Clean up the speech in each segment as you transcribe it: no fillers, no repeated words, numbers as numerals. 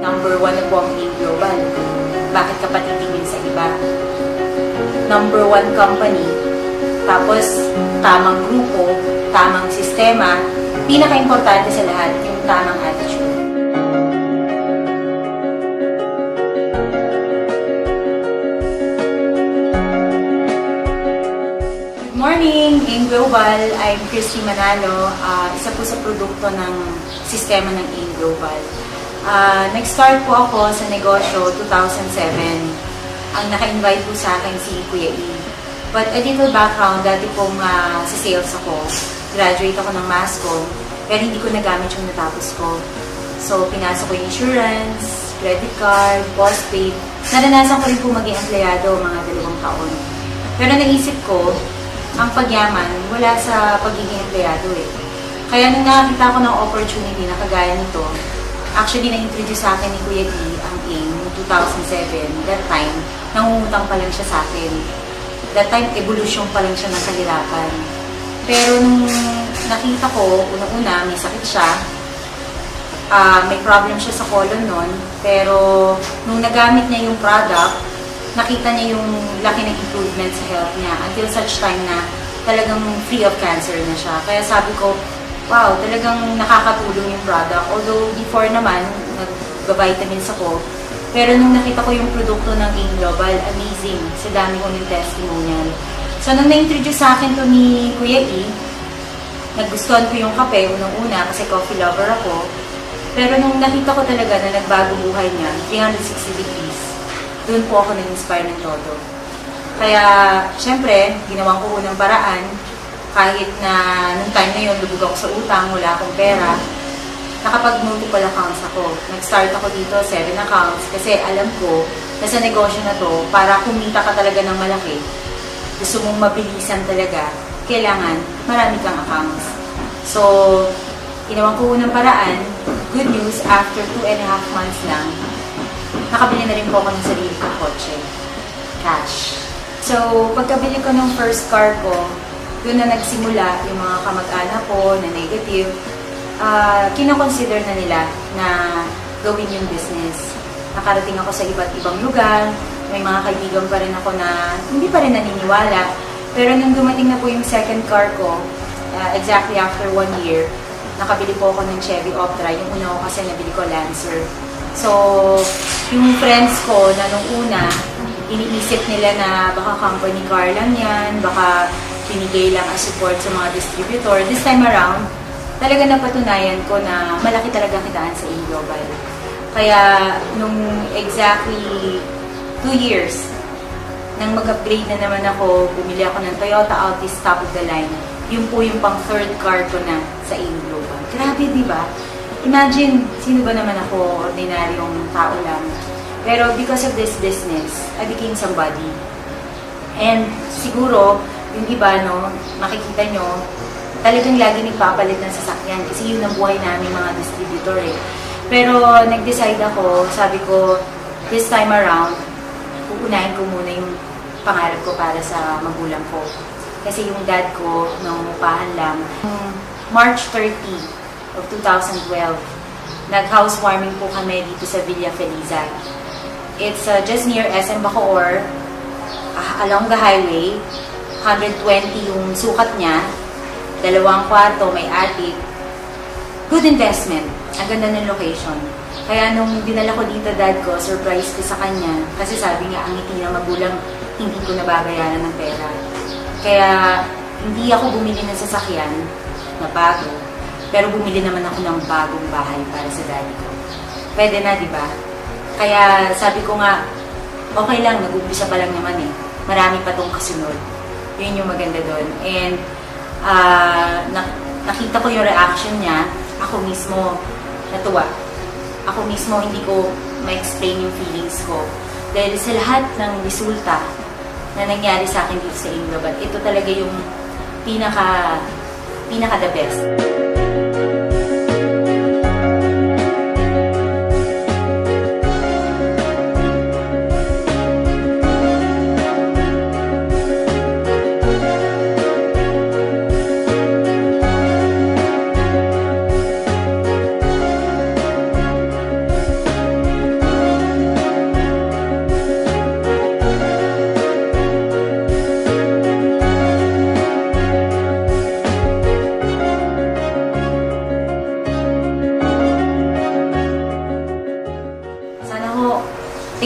Number 1 na po ang AIM Global. Bakit ka pa titingin sa iba? Number 1 company, tapos tamang grupo, tamang sistema, pinaka-importante sa lahat, yung tamang attitude. Good morning, AIM Global. I'm Christy Manalo, isa po sa produkto ng sistema ng AIM Global. Nag-start po ako sa negosyo 2007. Ang naka-invite po sa akin si Kuya E. But a little background, dati pong sa sales ako. Graduate ako ng mass comm, pero hindi ko nagamit yung natapos ko. So, pinasok ko yung insurance, credit card, postpaid. Naranasan ko rin po maging empleyado mga 2 taon. Pero naisip ko, ang pagyaman, wala sa pagiging empleyado eh. Kaya nung nakakita ko ng opportunity na kagaya nito, actually na-introduce sa akin ni Kuya D ang AIM noong 2007. That time, nangungutang pa lang siya sa akin. That time, evolution pa lang siya ng kahirapan. Pero nung nakita ko, unang-una, may sakit siya. May problem siya sa colon nun. Pero nung nagamit niya yung product, nakita niya yung laki ng improvement sa health niya until such time na talagang free of cancer na siya. Kaya sabi ko, wow, talagang nakakatulong yung product. Although before naman, nag-vitamins ako. Pero nung nakita ko yung produkto ng AIM Global, amazing. Sa dami ko ng testimonial. So nung na-introduce sa akin to ni Kuya E, nagustuhan ko yung kape, unang-una, kasi coffee lover ako. Pero nung nakita ko talaga na nagbago buhay niya, 360 degrees, doon po ako nag-inspire ng todo. Kaya, syempre, ginawa ko unang paraan. Kahit na nung time na yun, lubog ako sa utang, wala akong pera, nakapag-multiple accounts ako. Nag-start ako dito, 7 accounts, kasi alam ko na sa negosyo na to, para kumita ka talaga ng malaki, gusto mong mabilisan talaga, kailangan marami kang accounts. So, ginawa ko unang paraan. Good news, after 2.5 months lang, nakabili na rin po ako ng sarili kong kotse. Cash. So, pagkabili ko ng first car ko, doon na nagsimula yung mga kamag-anak ko na negative. Kinoconsider na nila na gawin yung business. Nakarating ako sa iba't ibang lugar. May mga kaibigan pa rin ako na hindi pa rin naniniwala. Pero nung dumating na po yung second car ko, exactly after 1 year, nakabili po ako ng Chevy Optra. Yung una ko kasi nabili ko Lancer. So, yung friends ko na nung una, iniisip nila na baka company car lang yan, baka pinigay lang as support sa mga distributor. This time around, talaga napatunayan ko na malaki talaga kitaan sa AIM Global. Kaya, nung exactly 2 years, nang mag-upgrade na naman ako, bumili ako ng Toyota Altis top of the line. Yun po yung pang third car ko na sa AIM Global. Grabe, di ba? Imagine, sino ba naman ako, ordinaryong tao lang. Pero because of this business, I became somebody. And siguro, yung iba, no, makikita nyo, talagang lagi nagpapalit ng sasakyan kasi yun ang buhay namin mga distributor eh. Pero nag-decide ako, sabi ko, this time around, uunahin ko muna yung pangarap ko para sa magulang ko. Kasi yung dad ko, nangungupahan lang. March 30 of 2012, nag-housewarming po kami dito sa Villa Feliza. It's just near SM Bacoor, along the highway. 120 yung sukat niya, 2 kwarto, may attic. Good investment. Ang ganda ng location. Kaya nung dinala ko dito dad ko, surprise ko sa kanya. Kasi sabi niya, ang ngiti ng magulang, hindi ko nababayaran ng pera. Kaya hindi ako bumili ng sasakyan na bago. Pero bumili naman ako ng bagong bahay para sa daddy ko. Pwede na, di ba? Kaya sabi ko nga, okay lang, nag-umpisa pa lang naman eh. Marami pa tong kasunod. Yun yung maganda doon. And nakita ko yung reaction niya, ako mismo natuwa. Ako mismo hindi ko ma-explain yung feelings ko. Dahil sa lahat ng resulta na nangyari sa akin dito sa AIM Global, ito talaga yung pinaka the best.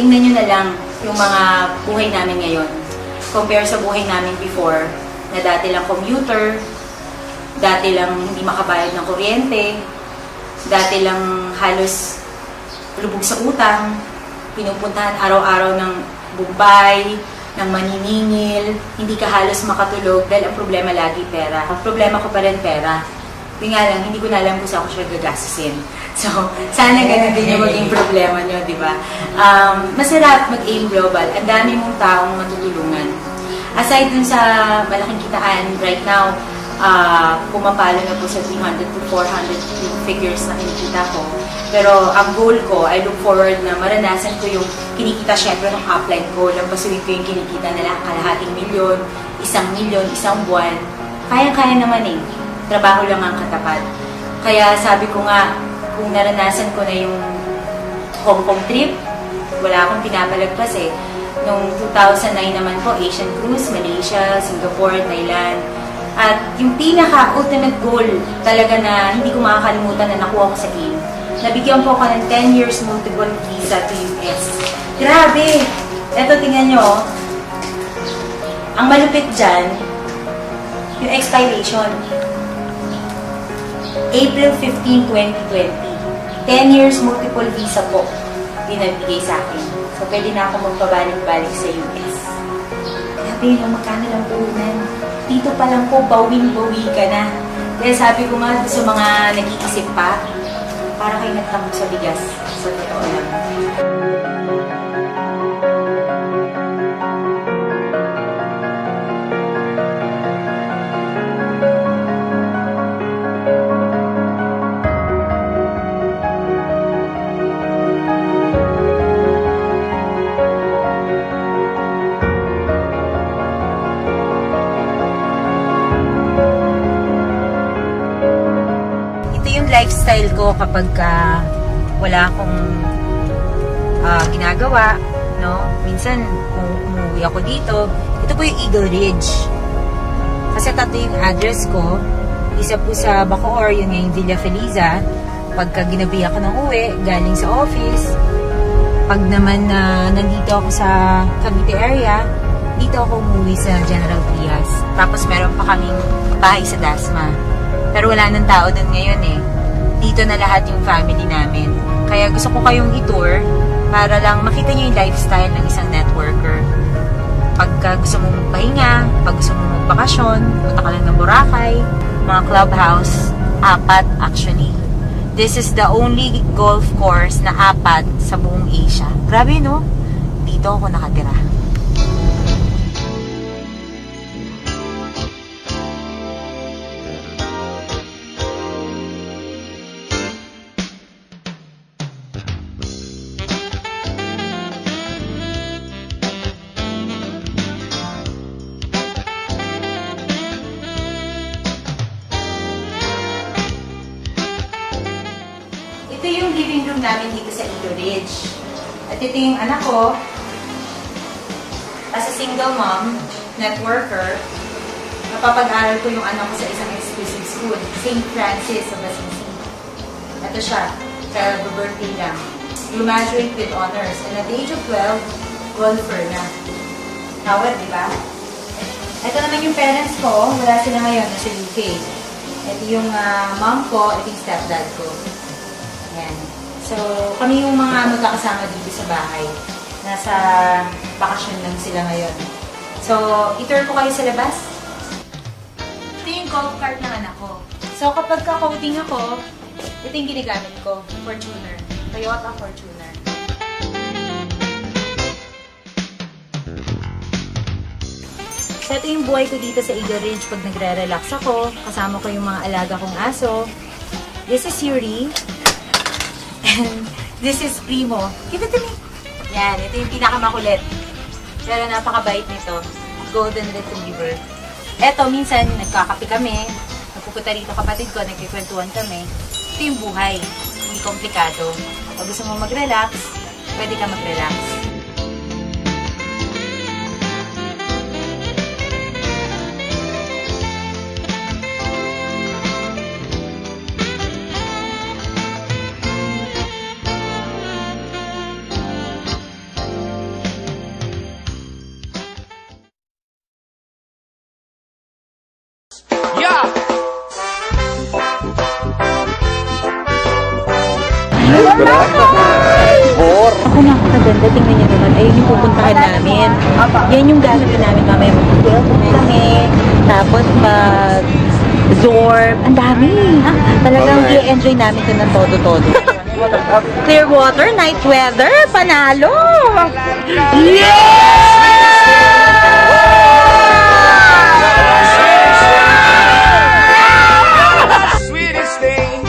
tingnan nyo na lang yung mga buhay namin ngayon. Compare sa buhay namin before, na dati lang commuter, dati lang hindi makabayad ng kuryente, dati lang halos lubog sa utang, pinupuntahan araw-araw ng Bombay, ng maniningil, hindi ka halos makatulog dahil ang problema lagi pera. Ang problema ko pa rin pera. Yung nga lang, hindi ko na alam kung saan ko siya gagastusin. So, sana ganun din yung maging problema nyo, di ba? Masarap mag-aim global. Ang dami mong taong matutulungan. Aside dun sa malaking kitaan, right now, pumapalo na po sa 300 to 400 figures na kinikita ko. Pero ang goal ko, I look forward na maranasan ko yung kinikita syempre ng upline ko. Lampasuin ko yung kinikita nila kalahating milyon, 1,000,000, isang buwan. Kaya-kaya naman eh. Trabaho lang ang katapat. Kaya sabi ko nga, kung naranasan ko na yung Hong Kong trip, wala akong pinapalagpas eh. Noong 2009 naman po, Asian Cruise, Malaysia, Singapore, Thailand. At yung pinaka-ultimate goal talaga na hindi ko makakalimutan na nakuha ko sa game. Nabigyan po ako ng 10 years multiple visa to US. Grabe! Eto, tingnan nyo. Ang malupit dyan, yung expiration. April 15, 2020. 10 years multiple visa po binabigay sa akin. So, pwede na ako magpabalik-balik sa US. Grabe, yung magkano lang puhunan. Dito pa lang po, bawing-bawi ka na. Kaya sabi ko nga sa mga nag-iisip pa, para kayo nagtamok sa bigas. Sa totoo lang. Lifestyle ko kapag wala akong ginagawa, no? Minsan, kung umuwi ako dito, ito po yung Eagle Ridge. Kasi tatlo yung address ko. Isa po sa Bacoor, yun yung Villa Feliza. Pagka ginabi ako ng uwi, galing sa office. Pag naman nandito ako sa Cavite area, dito ako umuwi sa General Trias. Tapos meron pa kaming bahay sa Dasma. Pero wala nang tao doon ngayon eh. Dito na lahat yung family namin. Kaya gusto ko kayong i-tour para lang makita nyo yung lifestyle ng isang networker. Pagka gusto mong magpahinga, pag gusto mong magbakasyon, punta ka lang ng Boracay, mga clubhouse, 4 actually. This is the only golf course na 4 sa buong Asia. Grabe no? Dito ako nakatira. Ito yung living room namin dito sa Eagle Ridge. At ito yung anak ko. As a single mom, networker, napapag-aral ko yung anak ko sa isang exclusive school, St. Francis of Assisi. Ito siya, sa birthday lang. Graduate with honors. And at the age of 12, golfer na. Tawad, di ba? Ito naman yung parents ko. Wala sila ngayon, nasa UK. Ito yung mom ko, ito yung stepdad ko. Yan. So, kami yung mga magkakasama dito sa bahay. Nasa bakasyon lang sila ngayon. So, i-tour ko kayo sa labas. Ito yung golf cart ng anak ko. So, kapag ka-coating ako, ito yung ginagamit ko. Fortuner. Toyota Fortuner. So, ito yung buhay ko dito sa Eagle Ridge pag nagre-relax ako. Kasama ko yung mga alaga kong aso. This is Yuri. And this is Primo. Give it to me. Yan, ito yung pinakamakulit. Pero napakabait nito. Golden Retriever. Eto, minsan nagkakape kami. Nagpupunta rito kapatid ko, nagkikwentuhan kami. Ito yung buhay. Hindi komplikado. Pag gusto mo mag-relax, pwede ka mag-relax. Ako nakakaganda, tingnan niyo naman. Ayun yung pupuntahan namin. Yan yung gagawin namin mamaya. Mag-welcome kami. Tapos zorb. Ang dami. Talagang i-enjoy namin ito ng todo-todo. Clear water, night weather, panalo! Sweetest thing,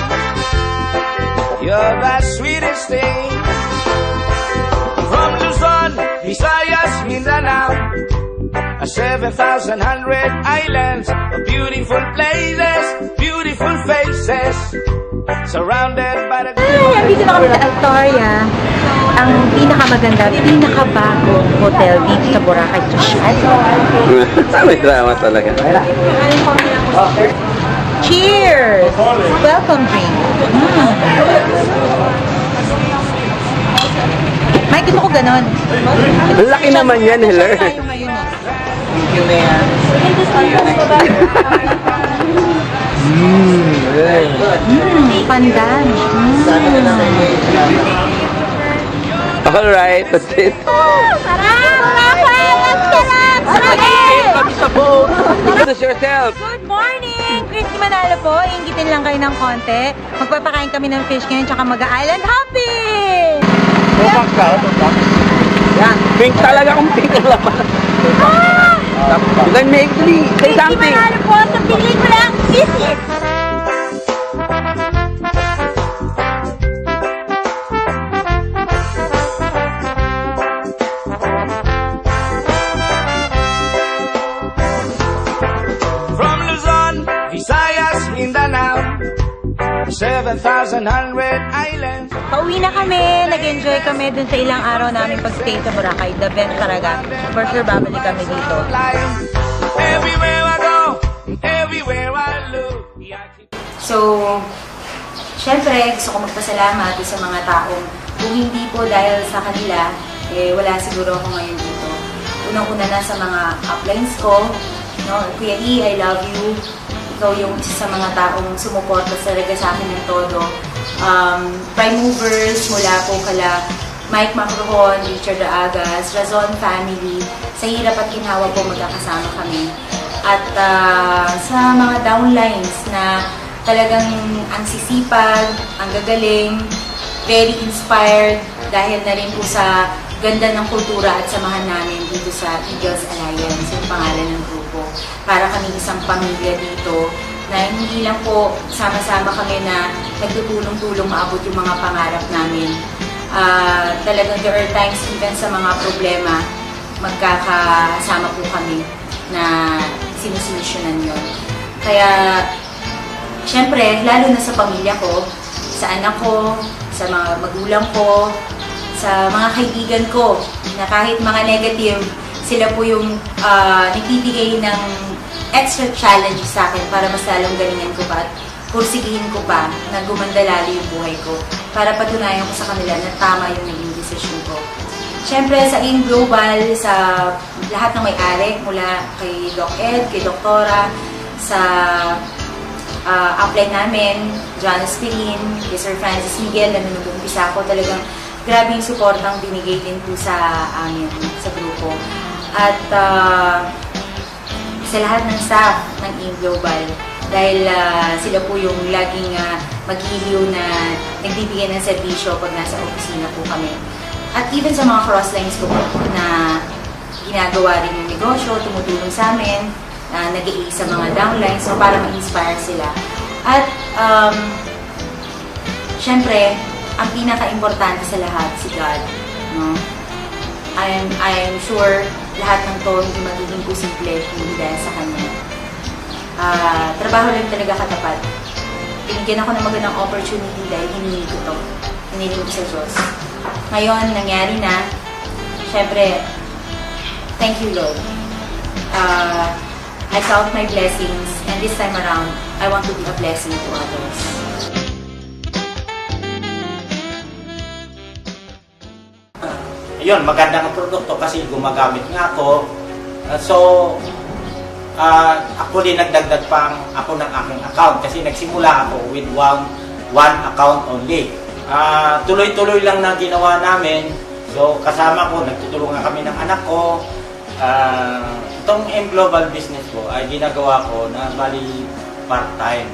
you're the sweetest thing. From Luzon, Visayas, Mindanao, 7,100 islands, beautiful places, beautiful faces, surrounded by the... Ay, dito na kami sa Altoria. Ang pinakamaganda, pinakabagong hotel dito sa Boracay Social. May drama talaga. Cheers! Welcome drink. Mike, gusto ko ganon. Ang laki naman yan, Heller. Tayo ngayon, eh. Thank you, Mayor. Pandan. Alright, that's it. Introduce yourself. Good morning! Christy Manalo po. Inggitin lang kayo ng konti. Magpapakain kami ng fish ngayon tsaka mag-island hopping! Tumak ka, tumak. Yan, pink talaga kung pink ang laman. You can make me say Christy something. Manalo po. Sa piling ko lang visit! From Luzon, Visayas, Mindanao, 7,100 islands. Pauwi na kami. Nag-enjoy kami dun sa ilang araw namin pag-stay sa Boracay. The best talaga. For sure, babalik kami dito. Everywhere I go, everywhere I look. So, syempre, gusto ko magpasalamat sa mga taong kung hindi po dahil sa kanila, wala siguro ako ngayon dito. Unang-una na sa mga uplines ko, no? Kuya E, I love you. Ikaw yung isa sa mga taong sumuporta talaga sa akin ng todo. Prime movers, mula po kala Mike Macrohon, Richard Agas, Razon family. Sa hirap at ginhawa po magkakasama kami. At sa mga downlines na talagang ang sisipag, ang gagaling, very inspired dahil na rin po sa ganda ng kultura at samahan namin dito sa Eagles Alliance, yung pangalan ng grupo. Para kami isang pamilya dito na hindi lang po sama-sama kami na nagtutulong-tulong maabot yung mga pangarap namin. Talagang there are times even sa mga problema, magkakasama po kami na sinusolusyonan yun. Kaya, syempre, lalo na sa pamilya ko, sa anak ko, sa mga magulang ko, sa mga kaibigan ko, na kahit mga negative, sila po yung nagbibigay ng extra challenge sa akin para mas lalong galingan ko pa at pursigihin ko pa na gumanda lalo yung buhay ko para patunayan ko sa kanila na tama yung naging decision ko. Siyempre, sa AIM Global, sa lahat ng may-ari, mula kay Doc Ed, kay Doktora, sa upline namin, John Espirin, kay Sir Francis Miguel, na nag-umpisa ako, talagang grabe yung supportang binigay din po sa amin, sa grupo. At sa lahat ng staff ng AIM Global, dahil sila po yung laging maghihiliw na nagbibigay ng serbisyo pag nasa opisina po kami. At even sa mga crosslines ko po na ginagawa rin yung negosyo, tumutulong sa amin, nag-i sa mga downlines, so para ma-inspire sila. At syempre, ang pinaka-importante sa lahat, si God. No? I'm sure lahat ng to hindi magiging posible hindi dahil sa Kanya. Trabaho lang talaga katapat. Binigyan ako ng magandang opportunity dahil hinihingi ko to. Hinihingi ko sa Diyos. Ngayon, nangyari na. Siyempre, thank you, Lord. I count my blessings, and this time around, I want to be a blessing to others. Ayun, maganda ng produkto kasi gumagamit nga ako. Ako din nagdagdag pang ako ng aking account kasi nagsimula ako with one account only. tuloy-tuloy lang na ginawa namin. So kasama ko, nagtutulungan kami ng anak ko. Itong M Global business ko ay ginagawa ko na bali part-time.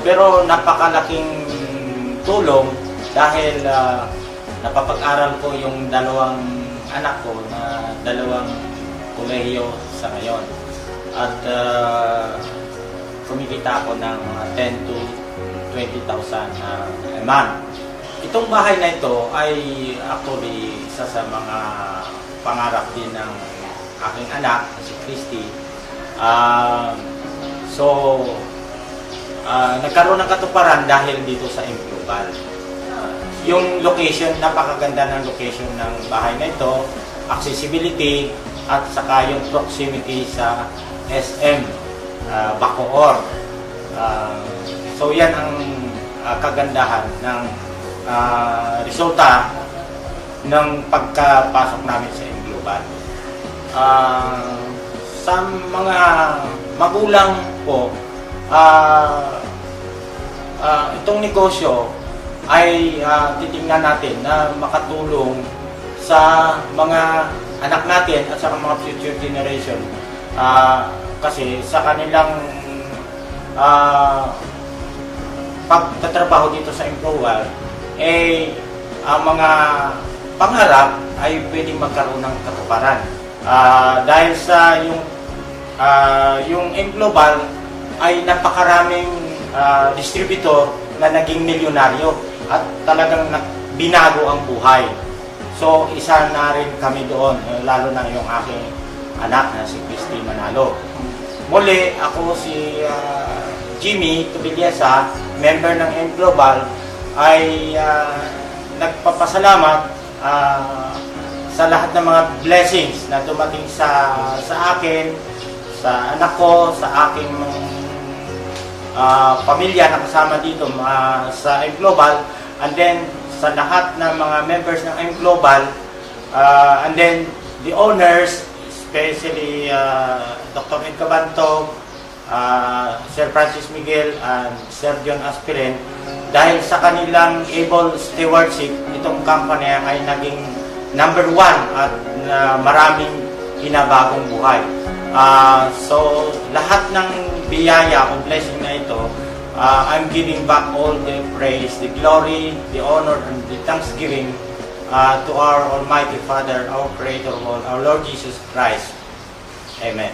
Pero napakalaking tulong dahil napapag-aral ko yung dalawang anak ko na dalawang kolehiyo sa ngayon. At kumikita ako ng 10 to 20,000 a month. Itong bahay na ito ay actually isa sa mga pangarap din ng aking anak, si Christy. Nagkaroon ng katuparan dahil dito sa M Global. Yung location, napakaganda ng location ng bahay na ito, accessibility, at saka yung proximity sa SM Bacoor. So yan ang kagandahan ng resulta ng pagkapasok namin sa M Global. Sa mga magulang po, itong negosyo ay titingnan natin na makatulong sa mga anak natin at sa mga future generation. Kasi sa kanilang pagtatrabaho dito sa M Global, ang mga pangarap ay pwedeng magkaroon ng katuparan. Dahil sa yung M Global ay napakaraming distributor na naging milyonaryo at talagang binago ang buhay. So, isa na rin kami doon, lalo na yung aking anak na si Christy Manalo. Muli, ako si Jimmy Tubiliasa, member ng M Global, ay nagpapasalamat sa lahat ng mga blessings na dumating sa akin, sa anak ko, sa aking pamilya na kasama dito sa M Global, and then sa lahat ng mga members ng M Global, and then the owners, especially Dr. Ed Cabanto, Sir Francis Miguel, and Sir John Aspirin. Dahil sa kanilang able stewardship, itong company ay naging number 1 at maraming pinabagong buhay. So, lahat ng biyaya o blessing na ito, I'm giving back all the praise, the glory, the honor, and the thanksgiving to our Almighty Father, our Creator of all, our Lord Jesus Christ. Amen.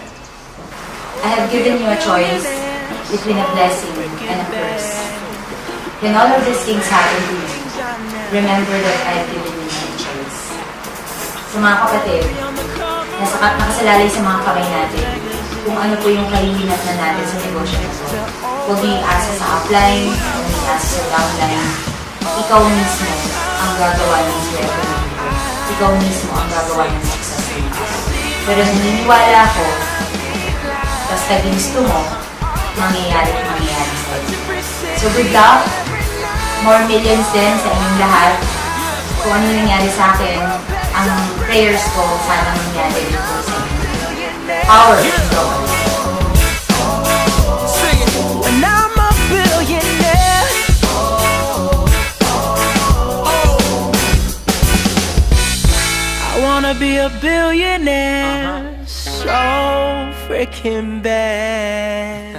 I have given you a choice between a blessing and a curse. When all of these things happen to you, remember that I have given you my choice. Sa mga kapatid, nakasalalay sa mga kamay natin kung ano po yung kahihinat na natin sa negosyo na ito. Huwag niyo iasa sa upline, huwag niyo iasa sa downline. Ikaw mismo ang gagawa ng swerte nito. Ikaw mismo ang gagawa ng success nito. Pero naniniwala ako, basta ginusto mo, mangyayari sa'yo. So good luck, more millions din sa inyong lahat. Kung ano nangyari sa akin, ang prayers ko sana mangyari dito sa inyo. Power in God. And I'm a billionaire. I wanna be a billionaire so freaking bad.